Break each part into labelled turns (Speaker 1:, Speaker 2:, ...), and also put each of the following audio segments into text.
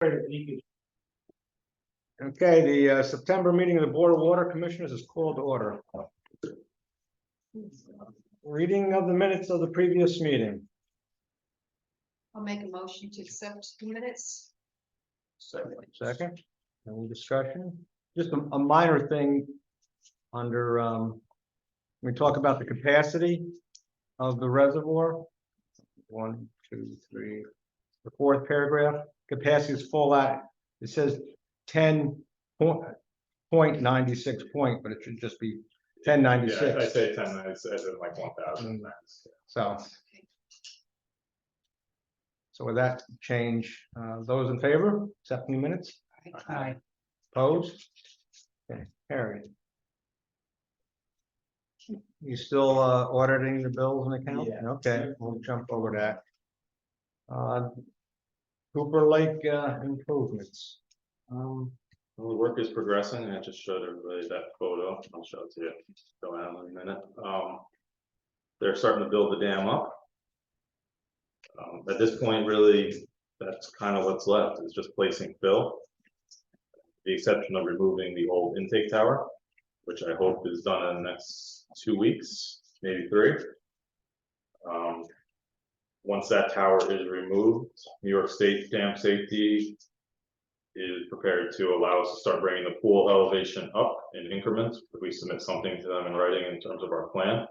Speaker 1: Okay, the September meeting of the Board of Water Commissioners is called to order. Reading of the minutes of the previous meeting.
Speaker 2: I'll make a motion to accept the minutes.
Speaker 1: Second, any discussion? Just a minor thing under, we talk about the capacity of the reservoir. 1, 2, 3, the fourth paragraph, capacity is full out. It says 10.96 point, but it should just be 1096.
Speaker 3: Yeah, I say 1096 as in like 1,000.
Speaker 1: So with that change, those in favor, accepting the minutes?
Speaker 2: Aye.
Speaker 1: Opposed? Okay, carried. You still auditing the bills and accounts?
Speaker 3: Yeah.
Speaker 1: Okay, we'll jump over that. Cooper Lake improvements.
Speaker 3: Well, the work is progressing, and I just showed everybody that photo. I'll show it to you. Go on in a minute. They're starting to build the dam up. At this point, really, that's kind of what's left, is just placing fill. The exception of removing the old intake tower, which I hope is done in the next 2 weeks, maybe 3. Once that tower is removed, New York State Dam Safety is prepared to allow us to start bringing the pool elevation up in increments. If we submit something to them in writing in terms of our plan.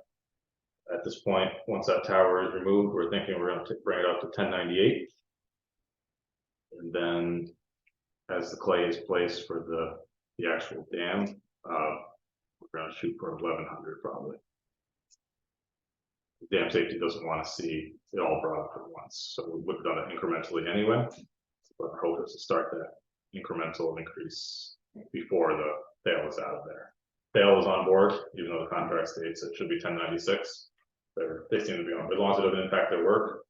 Speaker 3: At this point, once that tower is removed, we're thinking we're going to bring it up to 1098. And then as the clay is placed for the actual dam, we're going to shoot for 1100 probably. Dam safety doesn't want to see it all brought up at once, so we would have done it incrementally anyway. But our hope is to start that incremental increase before the fail is out of there. Fail is on board, even though the contract states it should be 1096. They seem to be on, as long as it doesn't impact their work.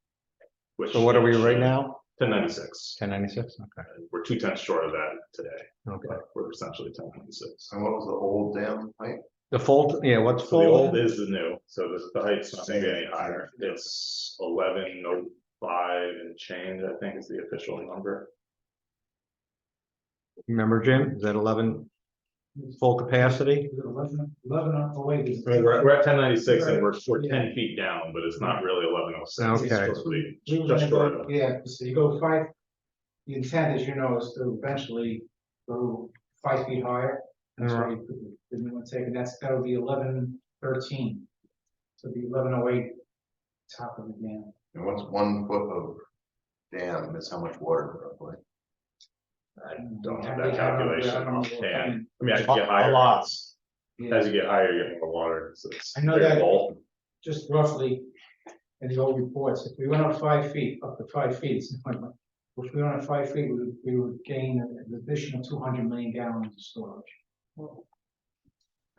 Speaker 3: Which
Speaker 1: So what are we right now?
Speaker 3: 1096.
Speaker 1: 1096. Okay.
Speaker 3: We're 2/10 short of that today.
Speaker 1: Okay.
Speaker 3: But we're essentially 1096.
Speaker 4: And what was the old dam height?
Speaker 1: The full, yeah. What's
Speaker 3: So the
Speaker 1: full?
Speaker 3: old is the new, so the height's not gonna be any higher. It's 1105 and change, I think is the official number.
Speaker 1: Remember, Jim? Is that 11 full capacity?
Speaker 5: 11 away.
Speaker 3: I mean, we're at 1096 and we're 10 feet down, but it's not really 1106. It's
Speaker 1: Okay.
Speaker 3: supposed to be
Speaker 5: We were
Speaker 3: just
Speaker 5: gonna
Speaker 3: short
Speaker 5: go,
Speaker 3: of.
Speaker 5: yeah, so you go 5, the intent, as you know, is to eventually go 5 feet higher. That's why we put the new one take, and that'll be 1113. So the 1108 top of the dam.
Speaker 4: And what's 1 foot of dam is how much water roughly?
Speaker 3: I don't have that calculation offhand. I mean, as you get
Speaker 1: A
Speaker 3: higher,
Speaker 1: lot.
Speaker 5: Yeah,
Speaker 3: as you get higher, you get more water. So it's
Speaker 5: I know
Speaker 3: very
Speaker 5: that.
Speaker 3: bulk.
Speaker 5: just roughly, in the old reports, if we went up 5 feet, up to 5 feet, it's not much. If we went up 5 feet, we would gain an additional 200 million gallons of storage.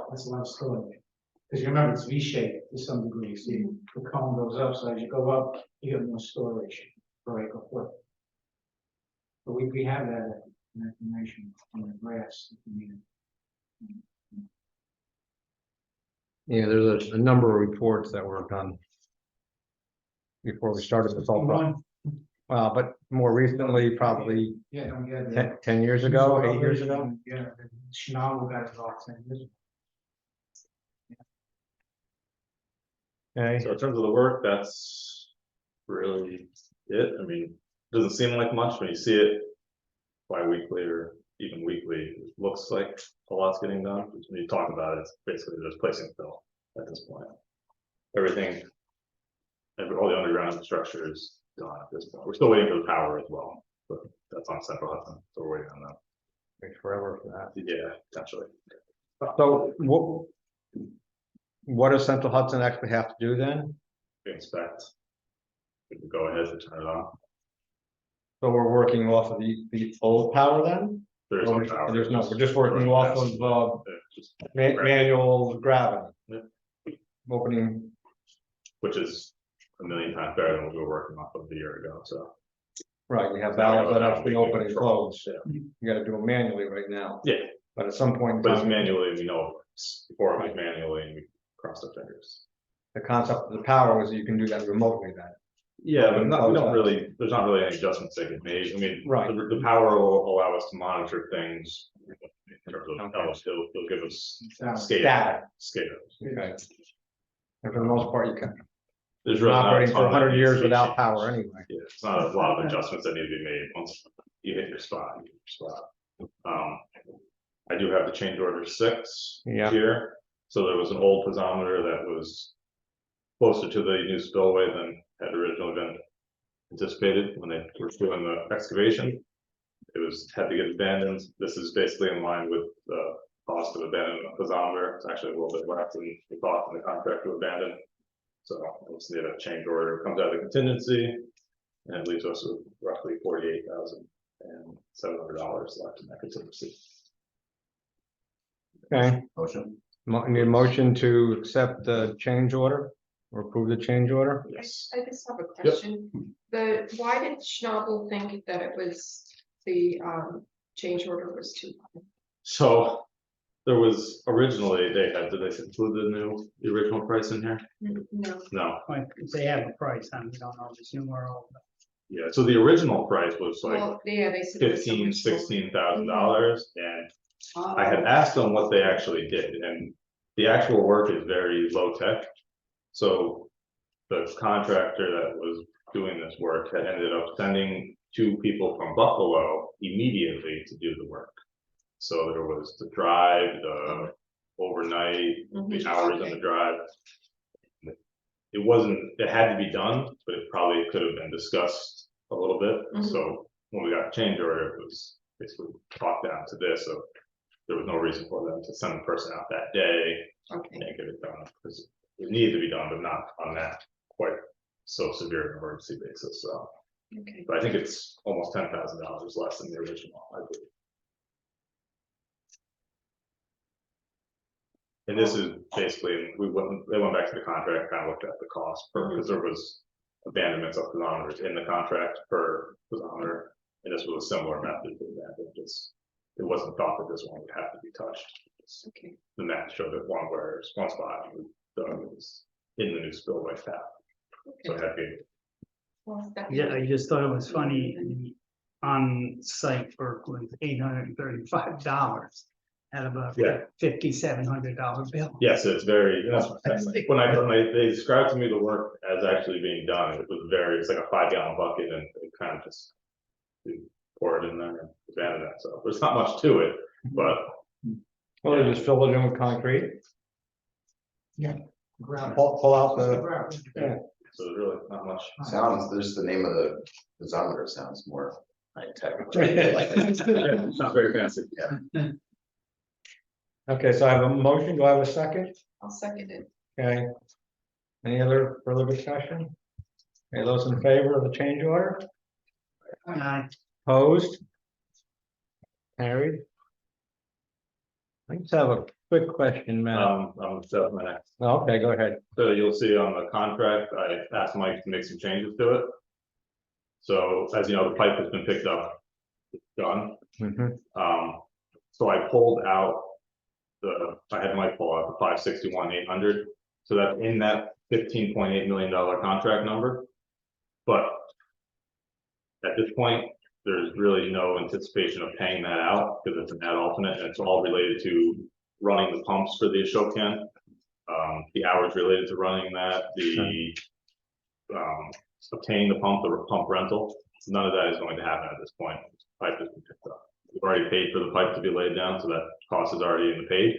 Speaker 5: That's a lot of storage. Because you remember, it's V-shaped to some degree, so the cone goes up, so as you go up, you get more storage per acre foot. But we have that information on the graphs if you need it.
Speaker 1: Yeah, there's a number of reports that were done before we started this whole process. But more recently, probably
Speaker 5: Yeah, no, yeah.
Speaker 1: 10 years ago, 8 years ago.
Speaker 5: Yeah, Schnabel got it about 10 years ago.
Speaker 1: Okay.
Speaker 3: So in terms of the work, that's really it. I mean, it doesn't seem like much when you see it bi-weekly or even weekly. It looks like a lot's getting done. When you talk about it, it's basically just placing fill at this point. Everything, all the underground infrastructure is done at this point. We're still waiting for the power as well, but that's on Central Hudson, so we're waiting on that.
Speaker 1: Takes forever for that.
Speaker 3: Yeah, potentially.
Speaker 1: So what does Central Hudson actually have to do then?
Speaker 3: We inspect. We can go ahead and turn it on.
Speaker 1: So we're working off of the old power then?
Speaker 3: There's
Speaker 1: Or
Speaker 3: no power.
Speaker 1: There's no, we're just working off of
Speaker 3: Just
Speaker 1: manual gravity.
Speaker 3: Yep.
Speaker 1: Opening,
Speaker 3: which is a million times better than what we were working off of a year ago, so.
Speaker 1: right, we have valves that actually
Speaker 3: Now we
Speaker 1: open
Speaker 3: can
Speaker 1: and
Speaker 3: control.
Speaker 1: close. You gotta do it manually right now.
Speaker 3: Yeah,
Speaker 1: But at some point in
Speaker 3: but it's
Speaker 1: time,
Speaker 3: manually, we know it works. Before it was manually and we crossed our fingers.
Speaker 1: the concept of the power was you can do that remotely then.
Speaker 3: Yeah, but not, we don't really, there's not really any adjustments that get made. I mean,
Speaker 1: Right.
Speaker 3: the power will allow us to monitor things. In terms of,
Speaker 1: Okay.
Speaker 3: it'll give us
Speaker 1: Data.
Speaker 3: SCADA.
Speaker 1: Okay. And for the most part, you can,
Speaker 3: There's
Speaker 1: you're
Speaker 3: really not a
Speaker 1: operating for
Speaker 3: ton that
Speaker 1: 100
Speaker 3: needs
Speaker 1: years
Speaker 3: to be
Speaker 1: without
Speaker 3: changed.
Speaker 1: power anyway.
Speaker 3: Yeah, it's not a lot of adjustments that need to be made once you hit your spot, you hit your spot. I do have the change order 6
Speaker 1: Yeah.
Speaker 3: here. So there was an old piezometer that was closer to the new spillway than had originally been anticipated when they were doing the excavation. It had to get abandoned. This is basically in line with the cost of abandoning a piezometer. It's actually a little bit less than the cost in the contract to abandon. So we'll just need a change order. It comes out of contingency, and it leaves us with roughly $48,700 left in that contingency.
Speaker 1: Okay,
Speaker 4: Motion,
Speaker 1: need a motion to accept the change order or approve the change order?
Speaker 3: Yes.
Speaker 2: I just have a question. Why did Schnabel think that it was the change order was too high?
Speaker 3: So there was originally, did they include the original price in here?
Speaker 2: No,
Speaker 3: No,
Speaker 5: Like, if they have a price, and we don't know if it's new or old.
Speaker 3: yeah, so the original price was like
Speaker 2: well, yeah, they said. it was so
Speaker 3: $15,000,
Speaker 2: much more.
Speaker 3: $16,000, and I had
Speaker 2: Oh,
Speaker 3: asked them what they actually did, and the actual work is very low tech. So the contractor that was doing this work had ended up sending 2 people from Buffalo immediately to do the work. So there was the drive, the overnight, the
Speaker 2: mhm,
Speaker 3: hours in the drive. It had to be done, but it probably could have been discussed a little bit.
Speaker 2: Mhm.
Speaker 3: So when we got a change order, it was basically talked down to this, so there was no reason for them to send the person out that day
Speaker 2: okay.
Speaker 3: and get it done, because it needed to be done, but not on that quite so severe an emergency basis, so.
Speaker 2: Okay.
Speaker 3: But I think it's almost $10,000 less than the original, I believe. And this is basically, they went back to the contract, kind of looked at the cost because there was abandonments of piezometers in the contract per piezometer. And this was a similar method to that. It wasn't thought that this one would have to be touched.
Speaker 2: Okay.
Speaker 3: The map showed that one spot was in the new spillway path. So it
Speaker 2: Okay.
Speaker 3: had to be,
Speaker 2: Well, that-
Speaker 5: Yeah, I just thought it was funny, on site work was $835 out of a
Speaker 3: Yeah.
Speaker 5: $5,700 bill.
Speaker 3: yes, it's very, when they described to me the work as actually being done, it was it's like a 5-gallon bucket and it kind of just pour it in there and abandon it. So there's not much to it, but
Speaker 1: Well, they just fill it in with concrete,
Speaker 5: Ground.
Speaker 1: pull out the,
Speaker 5: Ground.
Speaker 1: yeah.
Speaker 3: so there's really not much.
Speaker 4: sounds, there's the name of the piezometer sounds more high tech.
Speaker 3: It's not very fancy.
Speaker 1: Okay, so I have a motion, do I have a second?
Speaker 2: I'll second it.
Speaker 1: Okay. Any other further discussion? Okay, those in favor of the change order, opposed? Carried. I just have a quick question, Matt.
Speaker 3: So my next.
Speaker 1: Okay, go ahead.
Speaker 3: So you'll see on the contract, I asked Mike to make some changes to it. So as you know, the pipe has been picked up, it's done.
Speaker 1: Mhm.
Speaker 3: So I pulled out I had Mike pull out the 561,800. So that's in that $15.8 million contract number. But at this point, there's really no anticipation of paying that out because it's an ad alternate and it's all related to running the pumps for the Ashokan. The hours related to running that, obtaining the pump rental, none of that is going to happen at this point. Pipe has been picked up. We've already paid for the pipe to be laid down, so that cost is already in the paid.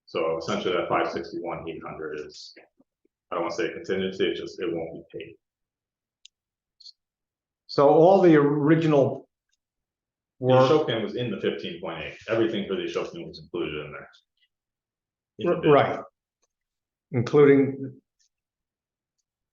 Speaker 3: So essentially that 561,800 is, I don't want to say contingency, it's just, it won't be paid.
Speaker 1: So all the original
Speaker 3: The
Speaker 1: work,
Speaker 3: Ashokan was in the 15.8, everything for the Ashokan was included in there. In the bid.
Speaker 1: right, including.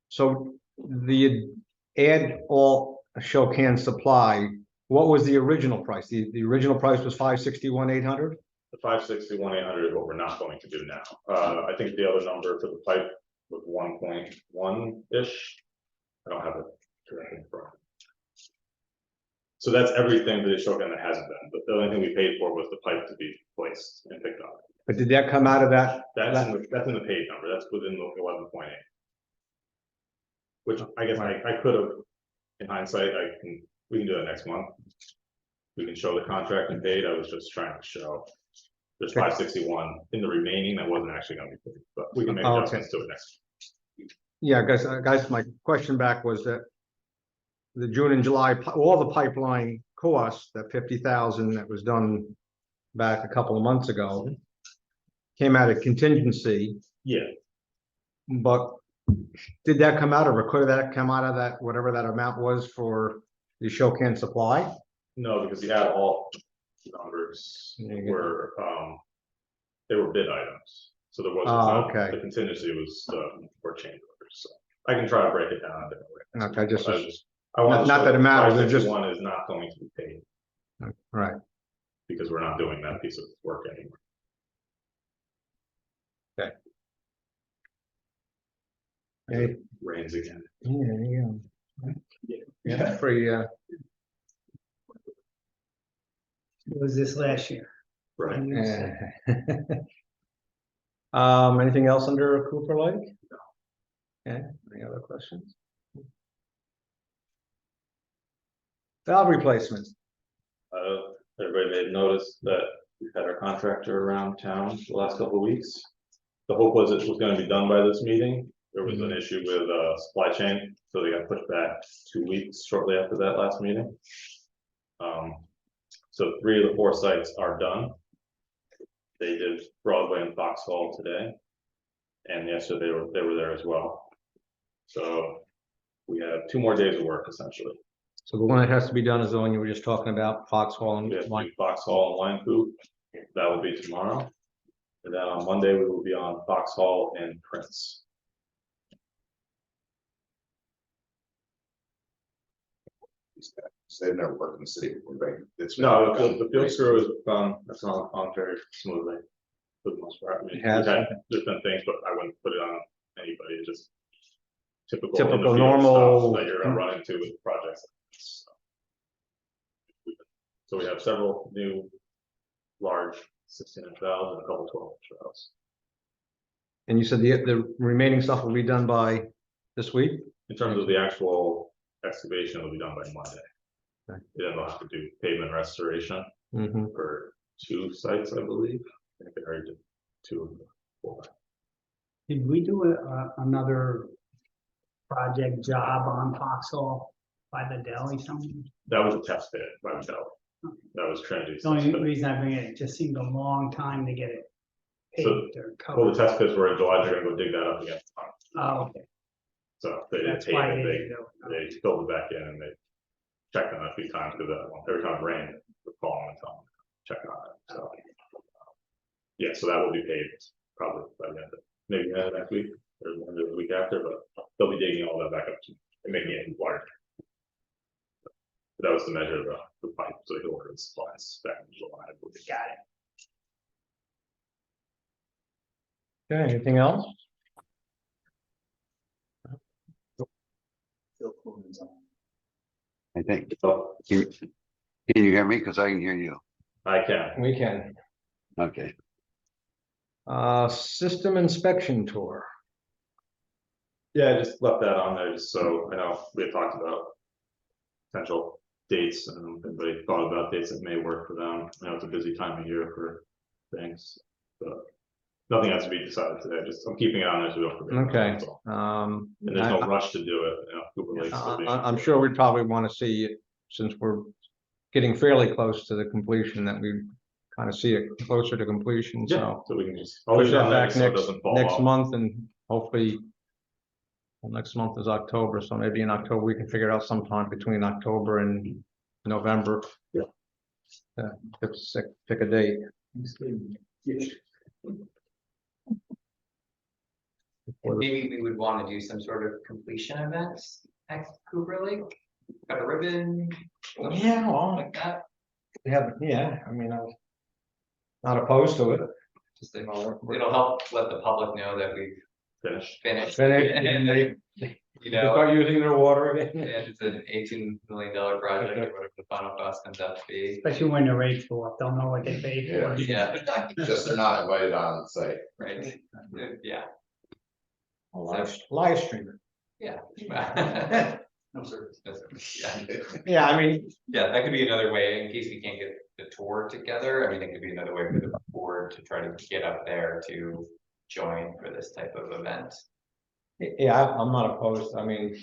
Speaker 1: So the add all Shokan supply, what was the original price? The original price was 561,800?
Speaker 3: The 561,800 is what we're not going to do now. I think the other number for the pipe was 1.1-ish. I don't have it directly in front of me. So that's everything for the Ashokan that hasn't been, but the only thing we paid for was the pipe to be placed and picked up.
Speaker 1: But did that come out of that?
Speaker 3: That's in the paid number, that's within the 11.8. which I guess I could have, in hindsight, we can do that next month. We can show the contract and date, I was just trying to show. There's
Speaker 1: Okay.
Speaker 3: 561 in the remaining that wasn't actually gonna be paid, but we can make
Speaker 1: Okay.
Speaker 3: adjustments to it next.
Speaker 1: Yeah, guys, my question back was that the June and July, all the pipeline costs, that 50,000 that was done back a couple of months ago, came out of contingency,
Speaker 3: Yeah,
Speaker 1: but did that come out, or could that come out of that, whatever that amount was for the show can supply?
Speaker 3: no, because you had all numbers
Speaker 1: There you go.
Speaker 3: were, they were bid items. So there was,
Speaker 1: Okay.
Speaker 3: the contingency was, for change orders, so I can try to break it down.
Speaker 1: Okay, just,
Speaker 3: I want
Speaker 1: not that it matters, it just-
Speaker 3: 561 is not going to be paid
Speaker 1: right,
Speaker 3: because we're not doing that piece of work anymore.
Speaker 1: Hey.
Speaker 3: Rains again.
Speaker 1: yeah, pretty,
Speaker 6: It was this last year.
Speaker 3: Right.
Speaker 1: Anything else under Cooper Lake? Okay, any other questions? Valve replacement.
Speaker 3: Everybody may have noticed that we've had our contractor around town the last couple of weeks. The hope was it was gonna be done by this meeting. There was an issue with supply chain, so they got pushed back 2 weeks shortly after that last meeting. So 3 of the 4 sites are done. They did Broadway and Foxhall today. And yesterday they were there as well. So we have 2 more days of work essentially.
Speaker 1: So the one that has to be done is the one you were just talking about, Foxhall
Speaker 3: We have
Speaker 1: and
Speaker 3: to
Speaker 1: White.
Speaker 3: do Foxhall and Wine Coop. That will be tomorrow. And then on Monday, we will be on Foxhall and Prince.
Speaker 4: So they've never worked in the city before, right? It's
Speaker 3: No, the field screw is, that's not on very smoothly. For the most part, I mean,
Speaker 1: It has.
Speaker 3: there's been things, but I wouldn't put it on anybody, it's just. Typical.
Speaker 1: Typical,
Speaker 3: in the field
Speaker 1: normal-
Speaker 3: stuff That you're gonna run into with projects. like this, so we have several new, large 16-inch valves and a couple 12-inch valves.
Speaker 1: And you said the remaining stuff will be done by this week?
Speaker 3: In terms of the actual excavation, it'll be done by Monday.
Speaker 1: Okay.
Speaker 3: Then they'll have to do pavement restoration
Speaker 1: Mm-hmm.
Speaker 3: for 2 sites, I believe. I think they already did 2 of the 4.
Speaker 6: Did we do another project job on Foxhall by the deli something?
Speaker 3: That was a test pit by Michelle. That was Trinity's.
Speaker 6: The only
Speaker 3: test pit.
Speaker 6: reason I bring it, it just seemed a long time to get it
Speaker 3: So-
Speaker 6: paved or
Speaker 3: Well, the
Speaker 6: covered.
Speaker 3: test pits were in July, they're gonna go dig that up again.
Speaker 6: Oh, okay,
Speaker 3: So they did
Speaker 6: that's
Speaker 3: pave
Speaker 6: why
Speaker 3: it,
Speaker 6: they
Speaker 3: they,
Speaker 6: didn't do it.
Speaker 3: they filled it back in and they checked on it a few times because every time it rained, it would fall and tell them, check on it, so. Yeah, so that will be paved probably by the end of, maybe next week or the end of the week after, but they'll be digging all that back up and making it larger. That was to measure the pipe, so they could order the supplies back in July, I believe.
Speaker 6: Got it.
Speaker 1: Okay, anything else?
Speaker 7: I think.
Speaker 3: So
Speaker 7: Can you hear me? Because I can hear you.
Speaker 3: I can,
Speaker 1: We can.
Speaker 7: Okay.
Speaker 1: System inspection tour.
Speaker 3: yeah, I just left that on there just so I know we had talked about potential dates and if anybody thought about dates that may work for them. I know it's a busy time of year for things, but nothing has to be decided today. Just I'm keeping it on there so we don't forget.
Speaker 1: Okay,
Speaker 3: That's all. And there's
Speaker 1: I-
Speaker 3: no rush to do it, you know, Cooper Lake's still being-
Speaker 1: I'm sure we'd probably want to see it, since we're getting fairly close to the completion, that we kind of see it closer to completion,
Speaker 3: Yeah,
Speaker 1: so.
Speaker 3: so we can just. I'll
Speaker 1: Push
Speaker 3: leave it
Speaker 1: that
Speaker 3: on there
Speaker 1: back
Speaker 3: just so it
Speaker 1: next,
Speaker 3: doesn't fall
Speaker 1: next
Speaker 3: off.
Speaker 1: month, and hopefully. Well, next month is October, so maybe in October, we can figure it out sometime between October and November.
Speaker 3: Yeah.
Speaker 1: Pick a date.
Speaker 8: And maybe we would want to do some sort of completion events at Cooper Lake, cut a ribbon.
Speaker 1: Yeah, well,
Speaker 8: Like that,
Speaker 1: yeah, I mean, I'm not opposed to it.
Speaker 8: just to, it'll help let the public know that we've
Speaker 3: Finish.
Speaker 8: finished.
Speaker 1: Finish,
Speaker 8: And,
Speaker 1: and they
Speaker 8: you know,
Speaker 1: start using their water
Speaker 8: and
Speaker 1: again.
Speaker 8: it's an $18 million project or whatever the final cost comes out to be.
Speaker 6: Especially when the rates go up, they'll know what they paid for.
Speaker 8: Yeah,
Speaker 4: Just they're not invited on site.
Speaker 8: right, yeah.
Speaker 1: Live stream it.
Speaker 8: Yeah.
Speaker 4: No, sir.
Speaker 8: Yeah,
Speaker 1: Yeah, I mean,
Speaker 8: yeah, that could be another way, in case we can't get the tour together, I mean, it could be another way for the board to try to get up there to join for this type of event.
Speaker 1: yeah, I'm not opposed. I mean,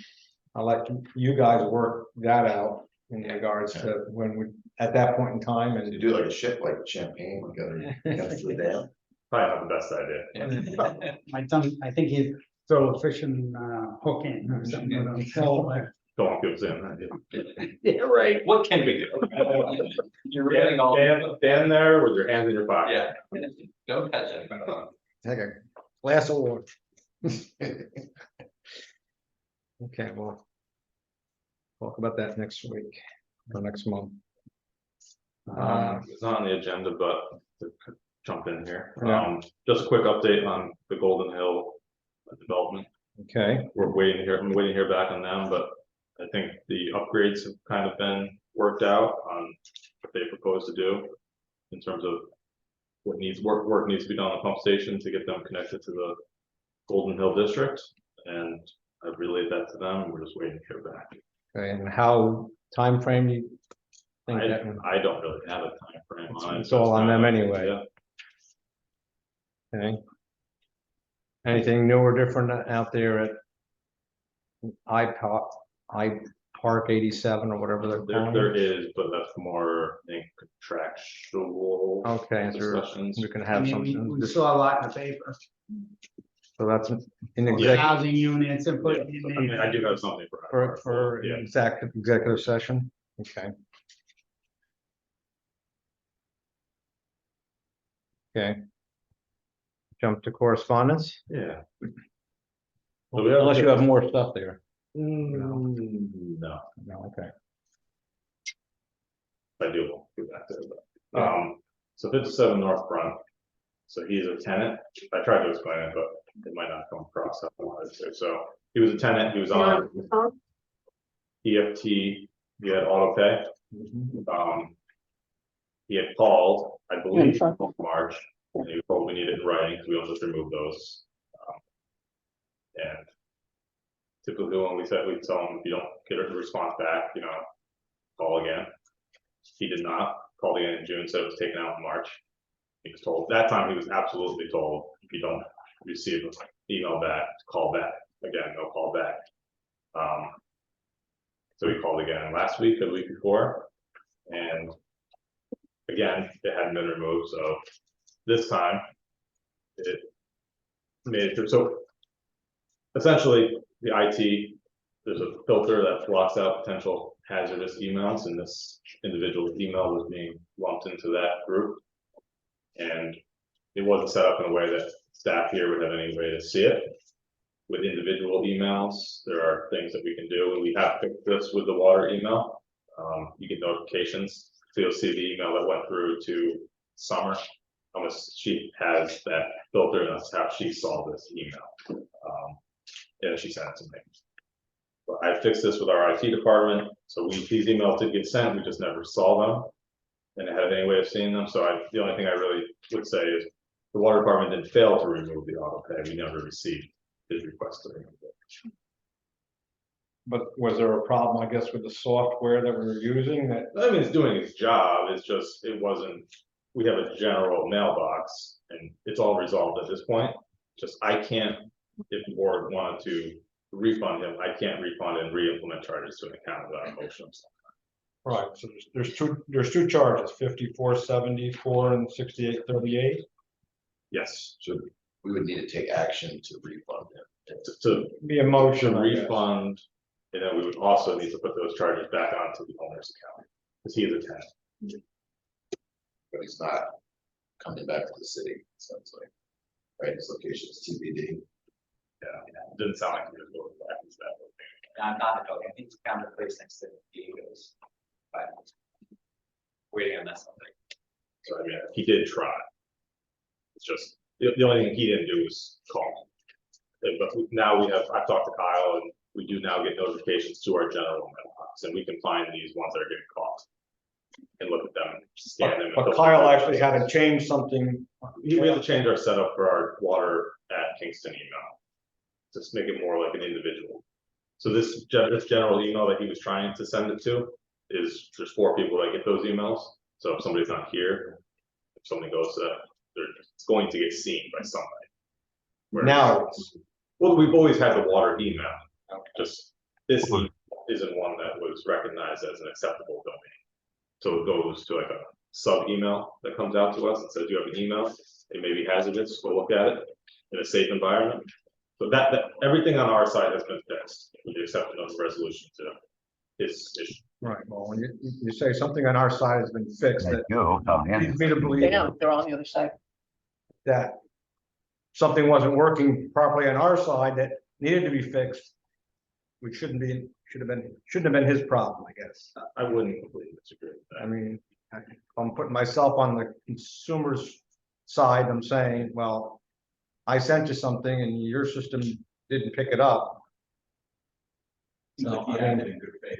Speaker 1: I'll let you guys work that out in regards to when we, at that point in time
Speaker 4: You
Speaker 1: and.
Speaker 4: do like a ship, like champagne, we gotta, against the dam.
Speaker 3: Probably not the best idea.
Speaker 8: Yeah.
Speaker 6: My tongue, I think he'd throw a fishing hook in or something. you know, so,
Speaker 3: Don't want people saying that.
Speaker 6: Yeah, right.
Speaker 8: What can we do? You're really all.
Speaker 3: Stand there with your hands in your pocket.
Speaker 8: Yeah, don't touch it.
Speaker 1: Take a glass of water. Okay, well. Talk about that next week or next month.
Speaker 3: It's not on the agenda, but to jump in here.
Speaker 1: Yeah.
Speaker 3: Just a quick update on the Golden Hill development.
Speaker 1: Okay,
Speaker 3: We're waiting to hear, I'm waiting to hear back on them, but I think the upgrades have kind of been worked out on what they propose to do in terms of what work needs to be done on the pump station to get them connected to the Golden Hill district. And I've relayed that to them, and we're just waiting to hear back.
Speaker 1: okay, and how time frame you think that?
Speaker 3: I don't really have a time frame on it.
Speaker 1: It's all on them
Speaker 3: Yeah.
Speaker 1: anyway. Okay. Anything new or different out there at Park 87 or whatever they're calling
Speaker 3: There
Speaker 1: it?
Speaker 3: is, but that's more, I think, contractual
Speaker 1: Okay, so
Speaker 3: discussions.
Speaker 1: we can
Speaker 6: I
Speaker 1: have
Speaker 6: mean, we
Speaker 1: something,
Speaker 6: saw a lot in the paper.
Speaker 1: so that's in
Speaker 6: For
Speaker 1: exec,
Speaker 6: Housing units and
Speaker 3: Yeah,
Speaker 6: put.
Speaker 3: I mean, I do have something
Speaker 1: for
Speaker 3: yeah.
Speaker 1: executive session, okay. Okay. Jump to correspondence,
Speaker 3: Yeah. So we have-
Speaker 1: unless you have more stuff there.
Speaker 3: No,
Speaker 1: No, okay.
Speaker 3: I do, we'll get back to it, but, so 57 North Front. So he's a tenant, I tried to explain it, but it might not come across how I wanted to, so he was a tenant, he was on EFT, he had auto pay. He had called, I believe, in March, and he was told we need it in writing, because we don't just remove those. And typically when we said, we'd tell him, if you don't get a response back, you know, call again. He did not, called again in June, said it was taken out in March. He was told, that time he was absolutely told, if you don't receive an email back, call back, again, no call back. So he called again last week or the week before, and again, it hadn't been removed, so this time it made it through. So essentially, the IT, there's a filter that blocks out potential hazardous emails, and this individual's email was being lumped into that group. And it wasn't set up in a way that staff here would have any way to see it. With individual emails, there are things that we can do, and we have fixed this with the water email. You get notifications, so you'll see the email that went through to Summer. She has that filter, and that's how she saw this email. And she sent it to me. But I fixed this with our IT department, so these emails did get sent, we just never saw them. And had any way of seeing them, so the only thing I really would say is the water department didn't fail to remove the auto pay, we never received his request to remove it.
Speaker 1: But was there a problem, I guess, with the software that we were using that?
Speaker 3: I mean, it's doing its job, it's just, it wasn't, we have a general mailbox and it's all resolved at this point. Just, I can't, if the board wanted to refund him, I can't refund and re-implement charges to an account without a motion.
Speaker 1: Right, so there's two charges, 54.74 and 68.38.
Speaker 3: Yes,
Speaker 4: So we would need to take action to refund him.
Speaker 3: to
Speaker 1: Be a motion,
Speaker 3: to
Speaker 1: I guess.
Speaker 3: refund, and then we would also need to put those charges back onto the owner's account, because he is a tenant.
Speaker 4: But he's not coming back to the city, sounds like. Right, his location is TBD.
Speaker 3: It didn't sound like he was going back to that.
Speaker 8: I'm not a dog, I think it's found a place next to Diego's. But waiting on that something.
Speaker 3: So I mean, he did try. It's just, the only thing he didn't do was call. But now I've talked to Kyle, and we do now get notifications to our general mailbox, and we can find these ones that are getting caught. And look at them, scan them. and
Speaker 1: But
Speaker 3: filter
Speaker 1: Kyle
Speaker 3: them.
Speaker 1: actually had to change something.
Speaker 3: We have to change our setup for our water at Kingston email. Just make it more like an individual So this general email that he was trying to send it to is just 4 people that get those emails. So if somebody's not here, if somebody goes to that, it's going to get seen by somebody. Whereas-
Speaker 1: Now,
Speaker 3: well, we've always had the water email, just this email isn't one that was recognized as an acceptable domain. So it goes to like a sub email that comes out to us and says you have an email, it may be hazardous, go look at it in a safe environment. So that everything on our side has been fixed, with the exception of the resolution to this issue.
Speaker 1: right, well, when you say something on our side has been fixed,
Speaker 7: Thank
Speaker 1: that
Speaker 7: you. Oh, yeah.
Speaker 1: leads me to believe
Speaker 9: They're on the other side.
Speaker 1: that something wasn't working properly on our side that needed to be fixed. We shouldn't have been his problem, I guess.
Speaker 3: I wouldn't completely disagree with
Speaker 1: I
Speaker 3: that.
Speaker 1: mean, if I'm putting myself on the consumer's side, I'm saying, well, I sent you something and your system didn't pick it up. So, I mean,
Speaker 4: in good faith.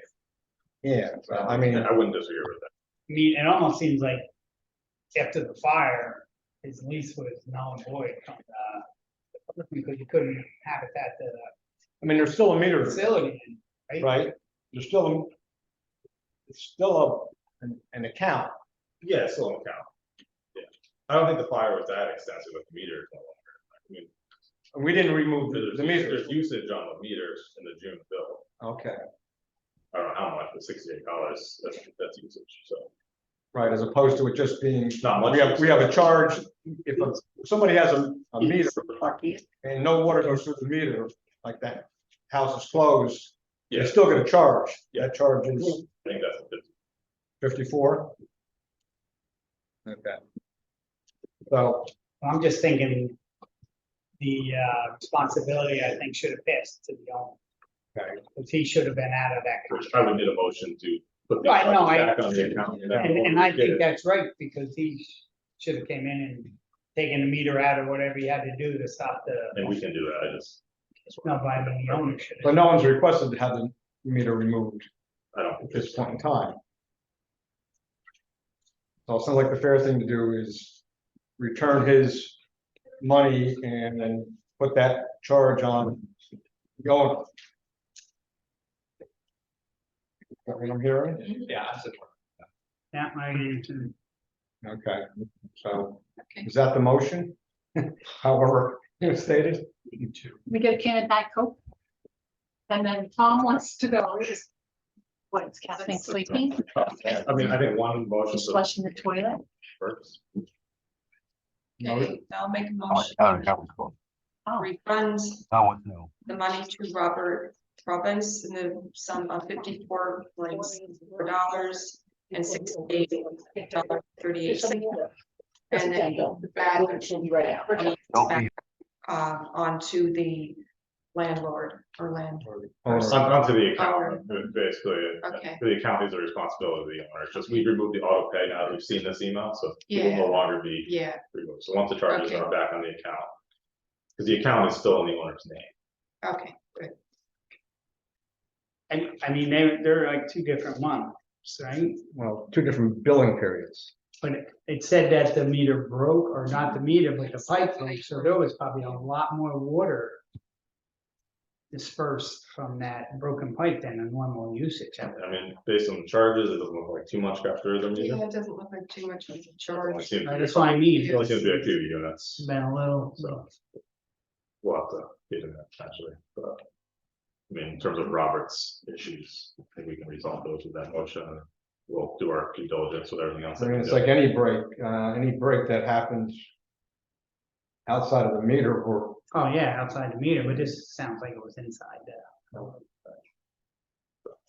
Speaker 1: yeah, I mean,
Speaker 3: I wouldn't disagree with that.
Speaker 6: I mean, it almost seems like after the fire, his lease was null and void from because you couldn't have it at the
Speaker 1: I mean, there's still a meter,
Speaker 6: facility, right?
Speaker 1: right? There's still, it's still an account.
Speaker 3: Yeah, it's still an account. Yeah, I don't think the fire was that extensive with the meters no longer. I mean,
Speaker 1: We didn't remove
Speaker 3: there's,
Speaker 1: the meter.
Speaker 3: there's usage on the meters in the June bill.
Speaker 1: Okay,
Speaker 3: I don't know how much, but $68, that's usage, so.
Speaker 1: right, as opposed to it just being,
Speaker 3: Not much.
Speaker 1: we have a charge, if somebody has a meter
Speaker 9: Parking.
Speaker 1: and no water goes through the meter, like that house is closed,
Speaker 3: Yeah,
Speaker 1: they still get a charge. That charge is
Speaker 3: I think that's a bit.
Speaker 1: 54. Okay. So,
Speaker 6: I'm just thinking the responsibility, I think, should have passed to the owner.
Speaker 1: okay,
Speaker 6: Because he should have been out of that
Speaker 3: Which
Speaker 6: contract.
Speaker 3: I would need a motion to put the
Speaker 6: Right, no,
Speaker 3: back on the account.
Speaker 6: And I
Speaker 3: Get
Speaker 6: think
Speaker 3: it.
Speaker 6: that's right, because he should have came in and taken the meter out or whatever he had to do to stop the,
Speaker 3: And we can do that, I just.
Speaker 6: no, but I mean, the owner should
Speaker 1: but
Speaker 6: have.
Speaker 1: no one's requested to have the meter removed
Speaker 3: I don't
Speaker 1: at
Speaker 3: think
Speaker 1: this point in time. So it sounds like the fair thing to do is return his money and then put that charge on the owner. Is that what I'm hearing?
Speaker 8: Yeah, I support.
Speaker 6: Yeah,
Speaker 1: Okay, so
Speaker 2: Okay.
Speaker 1: is that the motion? However, stated?
Speaker 9: We get a can of Diet Coke. And then Tom wants to know is, what is Kathleen sleeping?
Speaker 3: I mean, I think one motion
Speaker 9: Just flushing the toilet?
Speaker 3: first.
Speaker 2: Okay, I'll make a
Speaker 7: Oh,
Speaker 2: motion
Speaker 7: that was cool.
Speaker 9: Oh,
Speaker 2: refund
Speaker 7: That was new.
Speaker 2: the money to Robert Robbins in the sum of $54.4 and $68.38. And then back
Speaker 7: Don't be,
Speaker 2: onto the landlord or land.
Speaker 3: Onto the account, basically,
Speaker 2: Okay.
Speaker 3: the account is the responsibility of the owner, it's just we removed the auto pay now that we've seen this email, so it will
Speaker 2: Yeah.
Speaker 3: no longer be
Speaker 2: Yeah,
Speaker 3: removed, so once the charges
Speaker 2: Okay.
Speaker 3: are back on the account. Because the account is still in the owner's name.
Speaker 2: okay, good.
Speaker 6: and I mean, they're like 2 different months, right?
Speaker 1: Well, 2 different billing periods.
Speaker 6: But it said that the meter broke, or not the meter, but the pipe broke, so there was probably a lot more water dispersed from that broken pipe than a normal usage.
Speaker 3: I mean, based on the charges, it doesn't look like too much got through the meter.
Speaker 2: Yeah, it doesn't look like too much of a
Speaker 3: It only
Speaker 2: charge.
Speaker 3: seems to be-
Speaker 6: That's what I mean.
Speaker 3: it only seems to be a few units,
Speaker 6: It's been a little,
Speaker 3: so. We'll have to get in that potentially, but. I mean, in terms of Robert's issues, I think we can resolve those with that motion. We'll do our due diligence with everything else.
Speaker 1: I
Speaker 3: that
Speaker 1: mean,
Speaker 3: we
Speaker 1: it's
Speaker 3: do.
Speaker 1: like any break that happens outside of the meter or,
Speaker 6: oh yeah, outside the meter, but this sounds like it was inside there.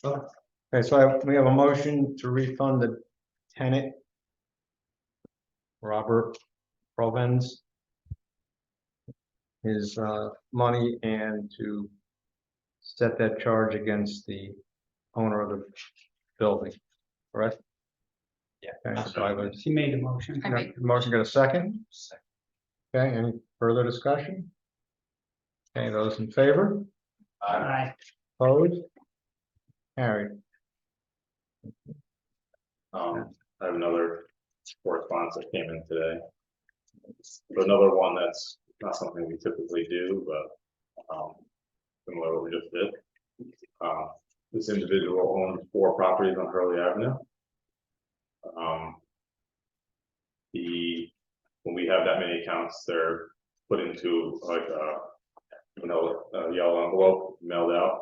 Speaker 1: okay, so we have a motion to refund the tenant, Robert Provence, his money and to set that charge against the owner of the building, correct?
Speaker 8: Yeah.
Speaker 1: Okay, so I was,
Speaker 6: She made the motion.
Speaker 2: I make-
Speaker 1: motion got a second? Okay, any further discussion? Okay, those in favor?
Speaker 6: Aye.
Speaker 1: Opposed? Carried.
Speaker 3: I have another correspondence that came in today. But another one that's not something we typically do, but, similar to what we just did. This individual owns 4 properties on Hurley Avenue. When we have that many accounts, they're put into like a yellow envelope mailed out.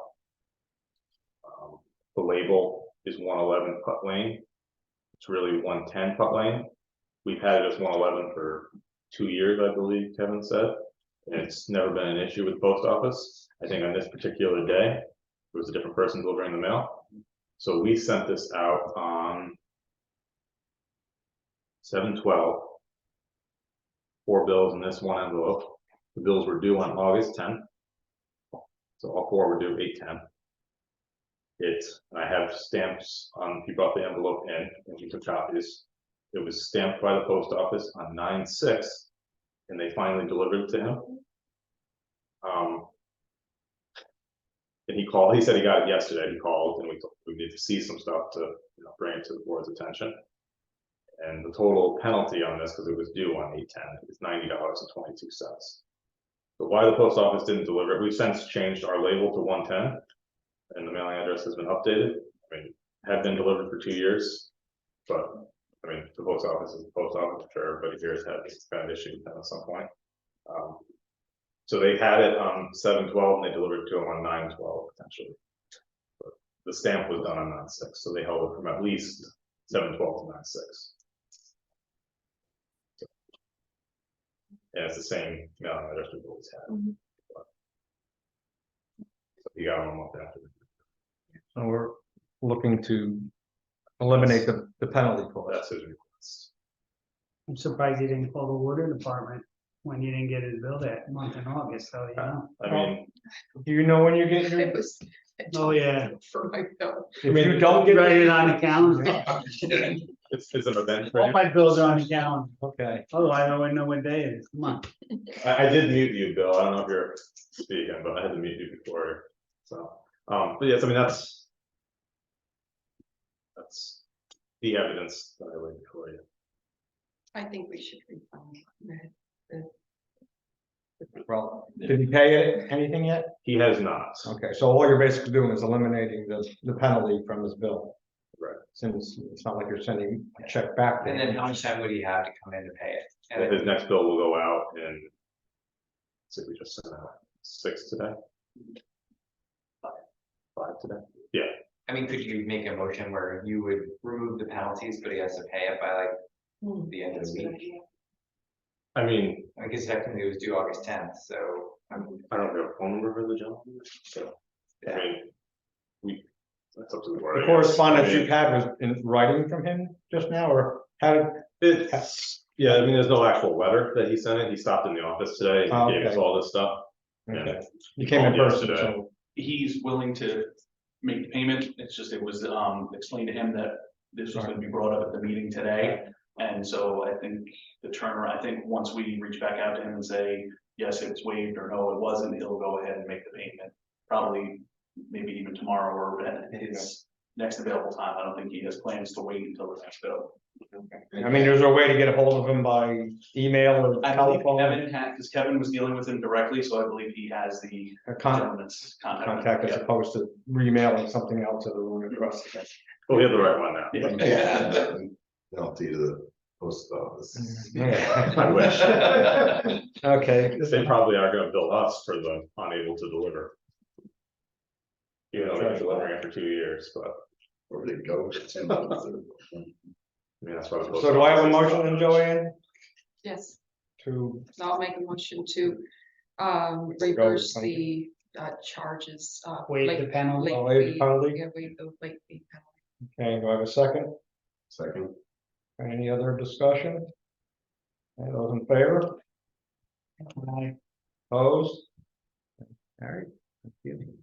Speaker 3: The label is 111 Putt Lane. It's really 110 Putt Lane. We've had it as 111 for 2 years, I believe Kevin said. And it's never been an issue with the post office. I think on this particular day, it was a different person delivering the mail. So we sent this out on 7/12. 4 bills in this one envelope. The bills were due on August 10th. So all 4 were due 8/10. I have stamps on, he brought the envelope in and we took copies. It was stamped by the post office on 9/6 and they finally delivered it to him. And he said he got it yesterday. He called and we need to see some stuff to bring it to the board's attention. And the total penalty on this, because it was due on 8/10, is $90.22. So why the post office didn't deliver it, we've since changed our label to 110, and the mailing address has been updated. I mean, had been delivered for 2 years, but I mean, the post office is the post office. I'm sure everybody here has had this kind of issue with them at some point. So they had it on 7/12 and they delivered it to them on 9/12 potentially. But the stamp was done on 9/6, so they held it from at least 7/12 to 9/6. And it's the same mailing address we've always had.
Speaker 2: Mhm.
Speaker 3: So you got 1 month after.
Speaker 1: So we're looking to eliminate the penalty for
Speaker 3: That's his request.
Speaker 6: I'm surprised you didn't call the water department when you didn't get his bill that month in August, so, you know.
Speaker 3: I mean,
Speaker 1: Do you know when you get your,
Speaker 2: It was.
Speaker 6: Oh, yeah.
Speaker 2: For my bill.
Speaker 1: if you don't get?
Speaker 6: Write it on the calendar.
Speaker 3: it's an event for
Speaker 6: All
Speaker 3: him.
Speaker 6: my bills are on the calendar.
Speaker 1: Okay,
Speaker 6: Otherwise, I wouldn't know what day it is. Come on.
Speaker 3: I did mute you, Bill. I don't know if you're speaking, but I had to mute you before. So, but yes, I mean, that's the evidence that I laid before you.
Speaker 2: I think we should refund that.
Speaker 1: well, did he pay anything yet?
Speaker 3: He has not.
Speaker 1: Okay, so all you're basically doing is eliminating the penalty from his bill.
Speaker 3: Right.
Speaker 1: Since it's not like you're sending a check back. to
Speaker 8: And then
Speaker 1: him.
Speaker 8: how much time would he have to come in to pay it? And
Speaker 3: And his next bill will go out in, so we just sent out 6 today. 5 today. Yeah,
Speaker 8: I mean, could you make a motion where you would remove the penalties, but he has to pay it by like the end of the week?
Speaker 3: I mean,
Speaker 8: I guess technically it was due August 10th, so.
Speaker 3: I don't have a phone number for the gentleman, so, I mean, that's up to the board.
Speaker 1: The
Speaker 3: I
Speaker 1: correspondence
Speaker 3: guess. I
Speaker 1: you
Speaker 3: mean,
Speaker 1: had was in writing from him just now, or how did?
Speaker 3: yeah, I mean, there's no actual letter that he sent it. He stopped in the office today,
Speaker 1: Oh,
Speaker 3: he gave us
Speaker 1: okay.
Speaker 3: all this stuff.
Speaker 1: Okay. You came in
Speaker 3: called
Speaker 1: person,
Speaker 3: yesterday.
Speaker 1: so.
Speaker 10: He's willing to make the payment. It's just, it was explained to him that this was gonna be brought up at the meeting today. And so I think the turnaround, I think once we reach back out to him and say, yes, it's waived, or no, it wasn't, he'll go ahead and make the payment. Probably maybe even tomorrow or at his next available time. I don't think he has plans to wait until the next bill.
Speaker 1: I mean, there's a way to get a hold of him by email or
Speaker 10: I believe
Speaker 1: telephone,
Speaker 10: Kevin had, because Kevin was dealing with him directly, so I believe he has the gentleman's
Speaker 1: contact as
Speaker 10: Yeah.
Speaker 1: opposed to emailing something out to the room across.
Speaker 3: Well, we have the right one now.
Speaker 4: Yeah. Penalty to the post office.
Speaker 3: I wish.
Speaker 1: Okay,
Speaker 3: They probably are gonna bill us for the unable to deliver. You know, they've been delivering it for 2 years, but
Speaker 4: Where would it go?
Speaker 3: I mean, that's why.
Speaker 1: so do I have a motion then, Joanne,
Speaker 2: Yes,
Speaker 1: to,
Speaker 2: I'll make a motion to reverse the charges.
Speaker 6: Waive the
Speaker 2: late-
Speaker 6: penalty.
Speaker 2: late
Speaker 1: Waive the
Speaker 2: fee.
Speaker 1: penalty?
Speaker 2: Yeah, waive the late fee penalty.
Speaker 1: okay, do I have a second?
Speaker 4: Second.
Speaker 1: Any other discussion? All those in favor? Aye. Opposed? All right. Thank you.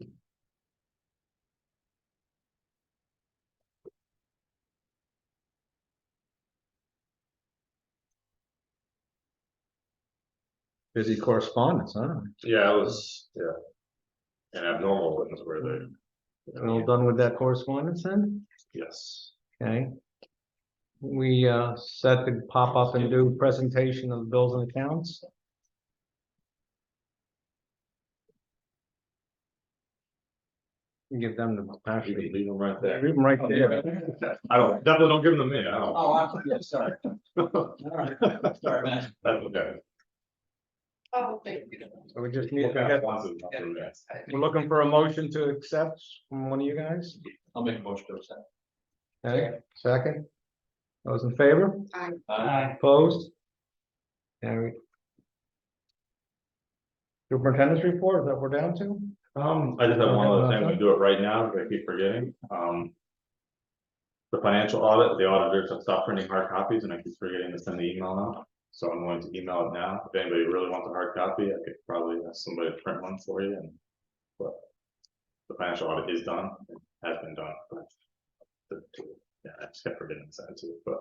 Speaker 1: Busy correspondence, huh?
Speaker 3: Yeah, it was, yeah. An abnormal witness where they,
Speaker 1: All done with that correspondence then?
Speaker 3: yes.
Speaker 1: Okay. We set to pop up and do presentation of bills and accounts. You give them the,
Speaker 3: You
Speaker 1: actually,
Speaker 3: can leave them right there.
Speaker 1: leave them right there.
Speaker 3: Definitely don't give them to me, I don't.
Speaker 5: Oh, I'm, yeah, sorry. All right, sorry, man.
Speaker 3: That's okay.
Speaker 2: Oh, thank you.
Speaker 1: So we just need
Speaker 3: Look
Speaker 1: to
Speaker 3: at
Speaker 1: get,
Speaker 3: sponsors, not for me.
Speaker 1: we're looking for a motion to accept from one of you guys.
Speaker 10: I'll make a motion to accept.
Speaker 1: Okay, second. Those in favor?
Speaker 6: Aye.
Speaker 1: Opposed? Carried. Superintendent's report, is that what we're down to?
Speaker 3: I just have one other thing, we do it right now, because I keep forgetting, the financial audit, the auditors have stopped printing hard copies, and I keep forgetting to send the email out. So I'm going to email it now, if anybody really wants a hard copy, I could probably ask somebody to print one for you, and. But the financial audit is done, it has been done, but. Yeah, I just kept forgetting to send it to you, but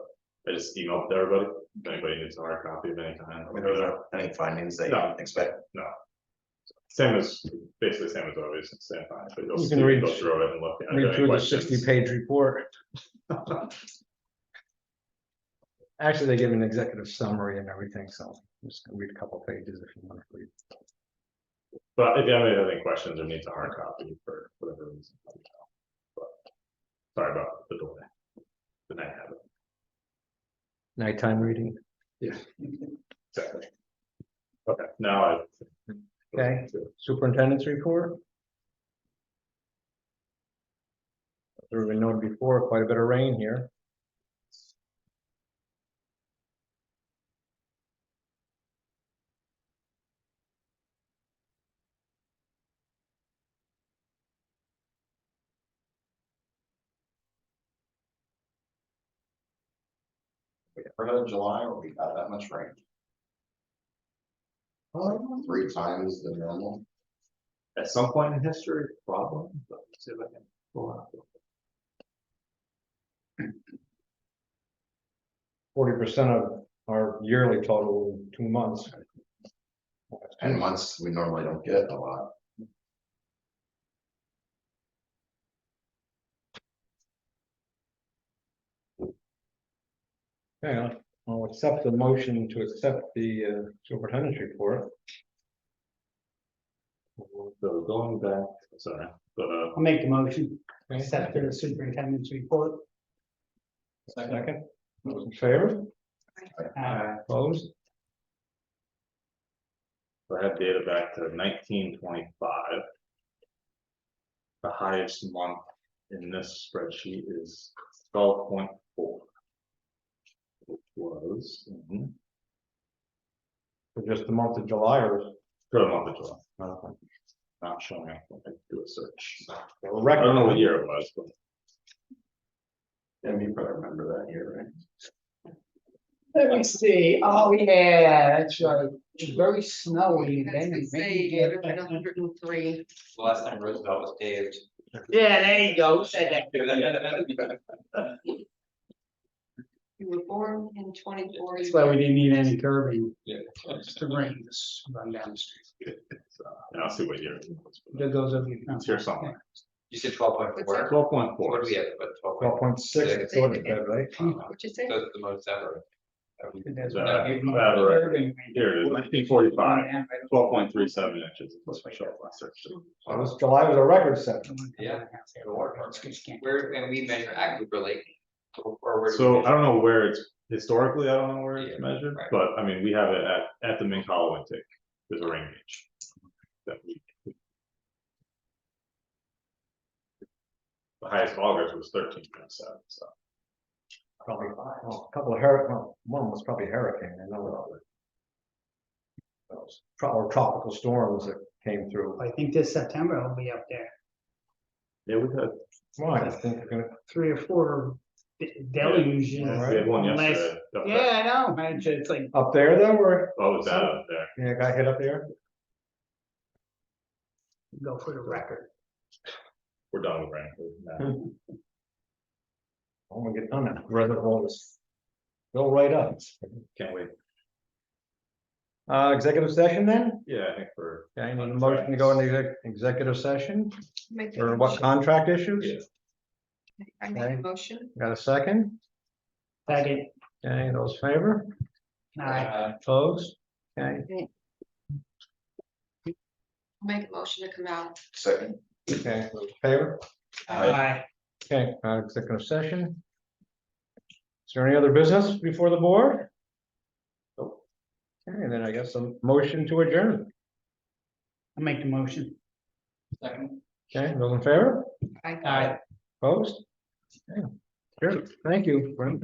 Speaker 3: I just emailed to everybody, if anybody needs a hard copy of any kind.
Speaker 4: There's no any findings that
Speaker 3: No.
Speaker 4: you expect.
Speaker 3: No. Same as, basically same as always, same fine, but you'll
Speaker 1: You
Speaker 3: see,
Speaker 1: can read-
Speaker 3: go through it and look at.
Speaker 1: Read
Speaker 3: any
Speaker 1: through the
Speaker 3: questions.
Speaker 1: 60-page report. Actually, they give an executive summary and everything, so I'm just gonna read a couple pages if you want to read.
Speaker 3: But if you have any questions or needs a hard copy for whatever reason. let me know. But sorry about the delay. The night habit.
Speaker 1: Nighttime reading.
Speaker 3: Exactly. Okay, now I.
Speaker 1: Okay. Superintendent's report. As we noted before, quite a bit of rain here.
Speaker 4: We ever had July where we got that much rain? 3 times the normal.
Speaker 3: At some point in history, probably, but let's see if I can pull out.
Speaker 1: 40% of our yearly total in 2 months.
Speaker 4: And months we normally don't get a lot.
Speaker 1: Okay, I'll accept the motion to accept the superintendent's report.
Speaker 3: So going back, sorry, but
Speaker 6: I'll make the motion,
Speaker 1: Okay,
Speaker 6: accept the superintendent's report.
Speaker 1: second. Those in favor? Opposed?
Speaker 3: I have data back to 1925. The highest month in this spreadsheet is 12.4. Which was,
Speaker 1: For just the month of July or?
Speaker 3: for the month of July.
Speaker 1: Okay.
Speaker 3: Not showing up when I do a search. I
Speaker 1: Record.
Speaker 3: don't know what year it was, but
Speaker 4: Yeah, you probably remember that year, right?
Speaker 6: Let me see, oh yeah, that's right, it's very snowy. and then
Speaker 2: As they
Speaker 6: maybe
Speaker 2: say,
Speaker 6: get-
Speaker 2: it would have been 103.
Speaker 8: The last time Roosevelt was paved.
Speaker 6: Yeah, there you go, said that.
Speaker 2: You were born in 24.
Speaker 6: That's why we didn't need any curbing.
Speaker 8: Yeah.
Speaker 6: Just the rain, just run down the street.
Speaker 3: and I'll see what year it was.
Speaker 6: There goes up your.
Speaker 3: It's here somewhere.
Speaker 8: You said 12.4.
Speaker 2: What's
Speaker 3: 12.4.
Speaker 8: What do we have, but
Speaker 1: 12.6, it's what it said, right?
Speaker 2: What'd you say?
Speaker 8: That's the most ever.
Speaker 6: That's
Speaker 3: That-
Speaker 6: why we-
Speaker 3: that right.
Speaker 6: curbing.
Speaker 3: Here it is, 1945,
Speaker 6: Yeah,
Speaker 3: 12.37 inches. is what I showed last search.
Speaker 1: July was a record setting.
Speaker 8: Yeah.
Speaker 6: Where?
Speaker 8: Where, and we measure Aquifer Lake. Or where do we
Speaker 3: So I
Speaker 8: measure?
Speaker 3: don't know where it's historically, I don't know where it's
Speaker 8: Yeah,
Speaker 3: measured,
Speaker 8: right.
Speaker 3: but I mean, we have it at the Mink Hollow intake. There's a rain gauge. That we. The highest August was 13.7, so.
Speaker 1: Probably, well, a couple of hurricane, one was probably hurricane, I know that. Those or tropical storms that came through.
Speaker 6: I think this September I'll be up there,
Speaker 3: Yeah, we've had,
Speaker 1: Well, I think they're gonna,
Speaker 6: 3 or 4 deluges.
Speaker 3: we had one
Speaker 6: Unless-
Speaker 3: yesterday. up there.
Speaker 6: Yeah, I know, man, it's like,
Speaker 1: up there though, or,
Speaker 3: Oh, it was bad up there.
Speaker 1: yeah, got hit up there?
Speaker 6: go for the record.
Speaker 3: We're done with rain. now.
Speaker 1: I want to get done that, reservoir was. Go right up.
Speaker 3: Can't wait.
Speaker 1: Executive session then?
Speaker 3: Yeah, I think for.
Speaker 1: Okay, I need a motion to go into executive session,
Speaker 2: Make a
Speaker 1: or what
Speaker 2: motion.
Speaker 1: contract issues?
Speaker 3: Yeah.
Speaker 2: I make a motion.
Speaker 1: Got a second?
Speaker 6: Second.
Speaker 1: Okay, those favor?
Speaker 6: Aye.
Speaker 1: Opposed? Okay,
Speaker 2: Make a motion to come out.
Speaker 4: Second.
Speaker 1: Okay, those in favor?
Speaker 6: Aye.
Speaker 1: Okay, executive session. Is there any other business before the board? Nope. Okay, then I guess a motion to adjourn.
Speaker 6: I'll make the motion.
Speaker 10: Second.
Speaker 1: Okay, those in favor?
Speaker 6: Aye.
Speaker 1: Opposed? Okay, sure, thank you. Brent.